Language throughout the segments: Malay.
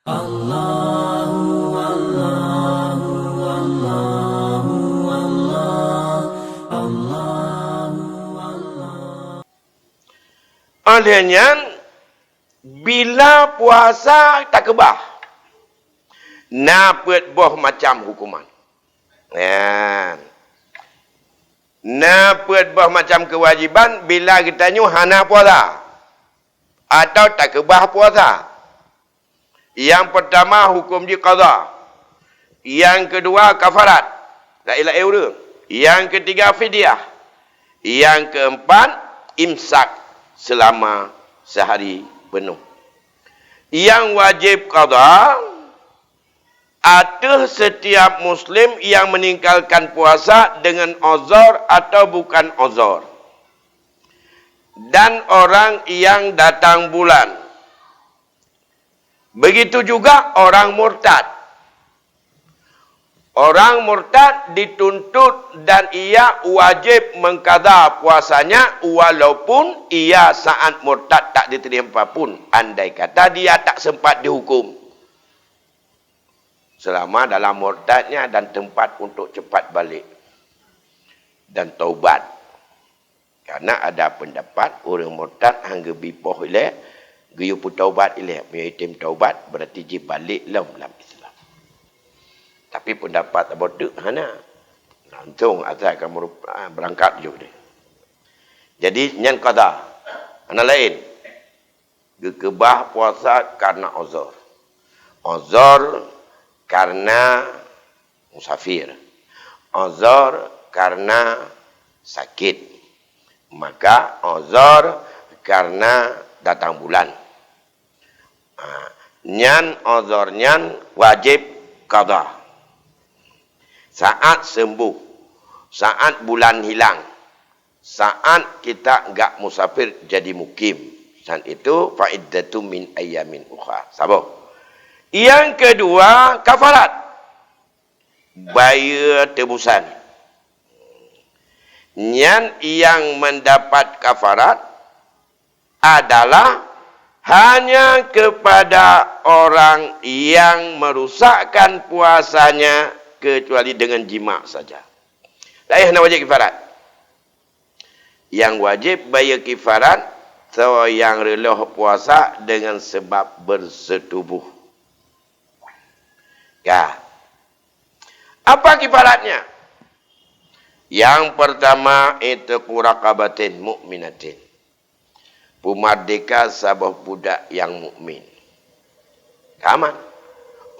Allahu Allahu Allahu Allah Allahu Allah. Olehnya bila puasa tak kebah, napet boh macam hukuman. Ya. Napet boh macam kewajiban bila kita nyu hana puasa atau tak kebah puasa. Yang pertama hukum di qada. Yang kedua kafarat. La ilaha illallah. Yang ketiga fidyah. Yang keempat imsak selama sehari penuh. Yang wajib qada atas setiap muslim yang meninggalkan puasa dengan uzur atau bukan uzur. Dan orang yang datang bulan. Begitu juga orang murtad. Orang murtad dituntut dan ia wajib mengqada puasanya walaupun ia saat murtad tak diterima pun. Andai kata dia tak sempat dihukum. Selama dalam murtadnya dan tempat untuk cepat balik. Dan taubat. Karena ada pendapat orang murtad hangga bipoh ilai. Gaya pun taubat ilai. Meyitim taubat berarti dia balik dalam Islam. Tapi pendapat abotuk hana. Langsung asal kamu berangkat juga dia. Jadi nyan qada. Ana lain. Gekebah puasa karena uzur. Uzur karena musafir. Uzur karena sakit. Maka uzur karena datang bulan. Nyan uzur nyan wajib qada. Saat sembuh, saat bulan hilang, saat kita enggak musafir jadi mukim. Saat itu fa'iddatu min ayyamin ukhra. Sabar. Yang kedua kafarat. Bayar tebusan. Nyan yang mendapat kafarat adalah hanya kepada orang yang merusakkan puasanya kecuali dengan jima saja. Tak nak wajib kifarat. Yang wajib bayar kifarat seorang yang rela puasa dengan sebab bersetubuh. Ya. Apa kifaratnya? Yang pertama itu raqabatin mukminatin. Pemerdeka sebuah budak yang mukmin. Aman.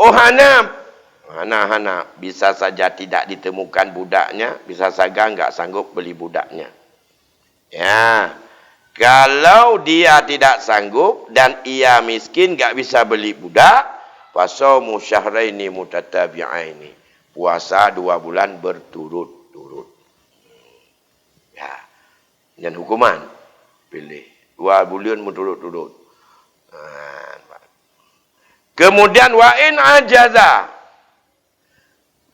Oh hana bisa saja tidak ditemukan budaknya, bisa saja enggak sanggup beli budaknya. Ya. Kalau dia tidak sanggup dan ia miskin enggak bisa beli budak, fasaumu syahraini mutatabi'aini. Puasa 2 bulan berturut-turut. Ya. Dan hukuman pilih 2 bulan berturut-turut. Kemudian wa in ajaza.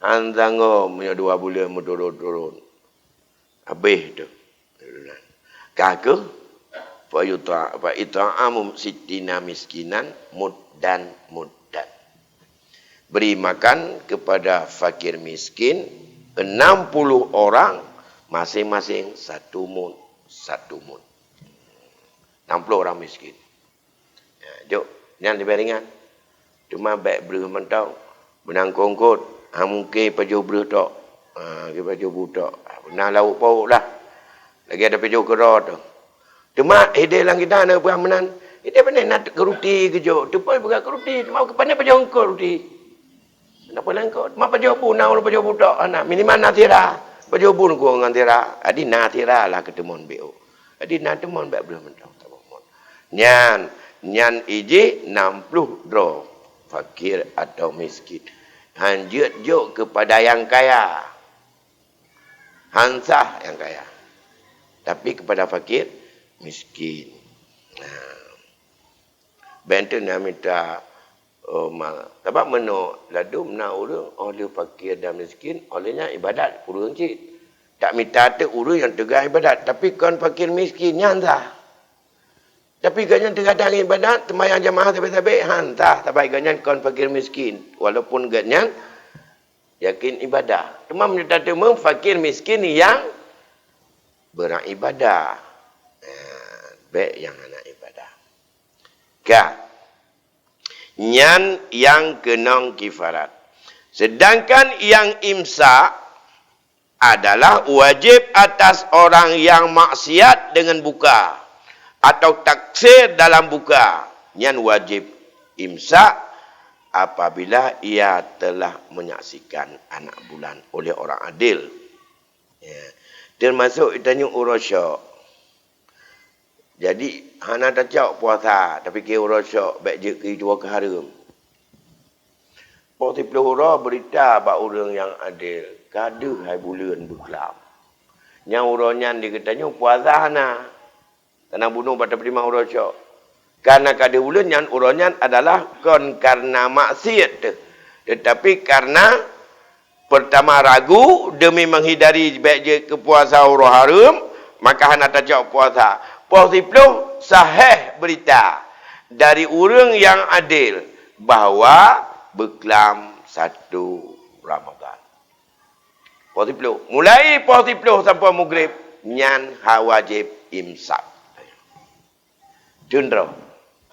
Antango punya 2 bulan berturut-turut. Habis tu. Kaka fa it'amu sittina miskinan muddan. Beri makan kepada fakir miskin 60 orang masing-masing 1 mud. 60 orang miskin. Ya, jom, jangan diberingan. Cuma baik beruh mentau. Benang kongkot. Mungkin pajuh beruh tok. Pajuh beruh tok. Benang lauk pauk lah. Lagi ada pajuh kerot tu. Cuma, ide lang kita nak perang menan. Ide pandai nak keruti ke jok. Tu pun bukan keruti. Mau pandai pajuh engkau ruti. Kenapa lah engkau? Mak pajuh bu, nak pajuh bu tok. Minimal natira. Pajuh bu ku dengan tira. Adi natira lah ketemuan BO. Adi natemuan baik beruh mentau. Nyan iji 60 draw fakir atau miskin. Hanjut juk kepada yang kaya. Hansah yang kaya. Tapi kepada fakir miskin. Bentuk nak minta sebab meno ladu mena urang oleh fakir dan miskin olehnya ibadat urang cik. Tak minta tu urang yang tegak ibadat tapi kan fakir miskin nyan dah. Tapi ganyan terkadang ibadat, temayang jamaah tapi hantah. Tapi ganyan kon fakir miskin. Walaupun ganyan, yakin ibadah. Cuma menyatakan fakir miskin yang beribadah. Baik yang anak ibadah. Nyan yang kenong kifarat. Sedangkan yang imsak adalah wajib atas orang yang maksiat dengan buka atau taksir dalam buka. Yang wajib imsak apabila ia telah menyaksikan anak bulan oleh orang adil. Ya. Termasuk itanya urusyak. Jadi hana tak cak puasa tapi ke urusyak baik je ke dua ke haram. Poti pelura berita bak orang yang adil. Kada hai bulan berkelam. Yang uronyan dikatanya puasa hana. Tanah bunuh pada prima urusyak. Karena kada bulan yang uronyan adalah kon karena maksiat. Tetapi karena pertama ragu demi menghindari baik je ke puasa urus haram, maka hana tak cak puasa. Puasa puluh sahih berita dari orang yang adil bahawa berkelam 1 Ramadan. Puasa puluh. Mulai puasa puluh sampai maghrib nyan wajib imsak. Jundro.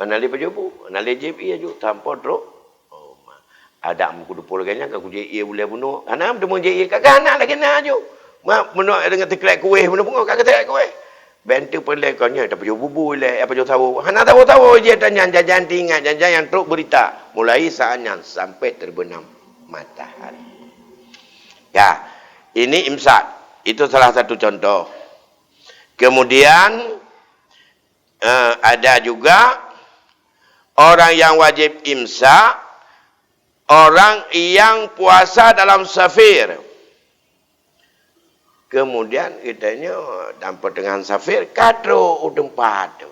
Anali pajubu, anali jib ia ju tanpa drok. Oh ma. Ada amku dupur ganya ka kuje ia boleh bunuh. Ana demo je ia kagak anak lagi na ju. Ma menok dengan teklek kuih bunuh bungo kagak teklek kuih. Bentu pelek konya tapi ju bubu le apa ju tahu. Hana tahu je tanya jajan tinggal jajan yang truk berita mulai saatnya sampai terbenam matahari. Ya, ini imsak. Itu salah satu contoh. Kemudian ada juga orang yang wajib imsak, orang yang puasa dalam safir. Kemudian kitanya tanpa dengan safir, kadro udempat.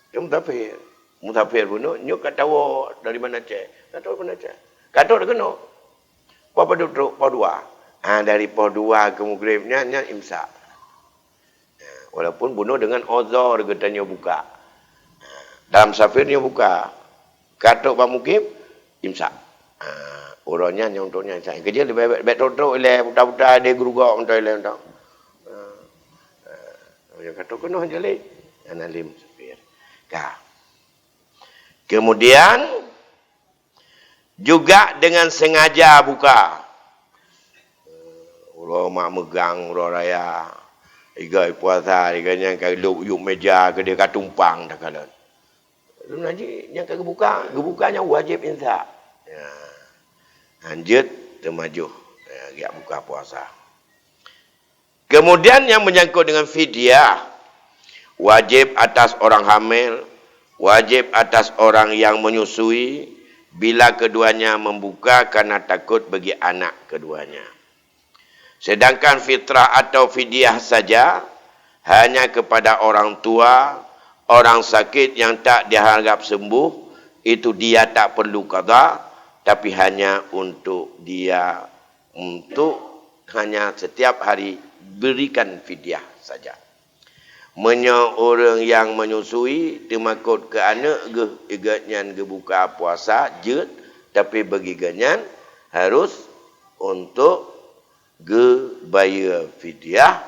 Dia musafir. Musafir pun, nyuk katawa dari mana cek? Katawa mana cek? Kadro dah kena. Apa duduk? Po 2. Dari po 2 ke maghribnya, imsak. Walaupun bunuh dengan uzur katanya buka. Dalam safirnya buka. Katuk pak mukim, imsak. Urangnya yang untuknya imsak. Kerja lebih baik truk-truk ilai, buta-buta ada gerugak untuk ilai untuk. Katuk kena jalik. Analim safir. Kemudian, juga dengan sengaja buka. Urang mak megang, urang raya. Igai puasa, iganya kalau yuk meja, ke dia tumpang dah kalian. Nanti yang gebukanya wajib imsak. Ya. Lanjut termaju ya, buka puasa. Kemudian yang menyangkut dengan fidyah, wajib atas orang hamil, wajib atas orang yang menyusui bila keduanya membuka karena takut bagi anak keduanya. Sedangkan fitrah atau fidyah saja hanya kepada orang tua, orang sakit yang tak diharap sembuh, itu dia tak perlu qada, tapi hanya untuk dia, untuk hanya setiap hari berikan fidyah saja. Orang yang menyusui, temakut ke anak, igatnya buka puasa, jut, tapi bagi ganyan, harus untuk bayar fidyah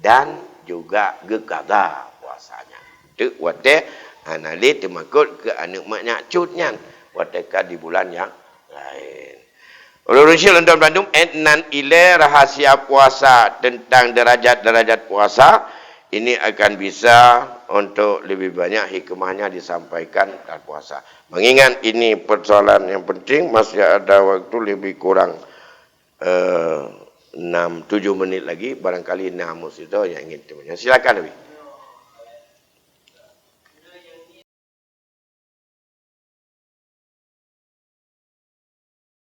dan juga qada puasanya. Itu wate anali temakut ke anak maknya cutnya wate di bulan yang lain. Urusnya untuk Bandung etnan ile rahasia puasa tentang derajat-derajat puasa ini akan bisa untuk lebih banyak hikmahnya disampaikan dalam puasa. Mengingat ini persoalan yang penting, masih ada waktu lebih kurang 6-7 menit lagi, barangkali Namus itu yang ingin temannya. Silakan lebih.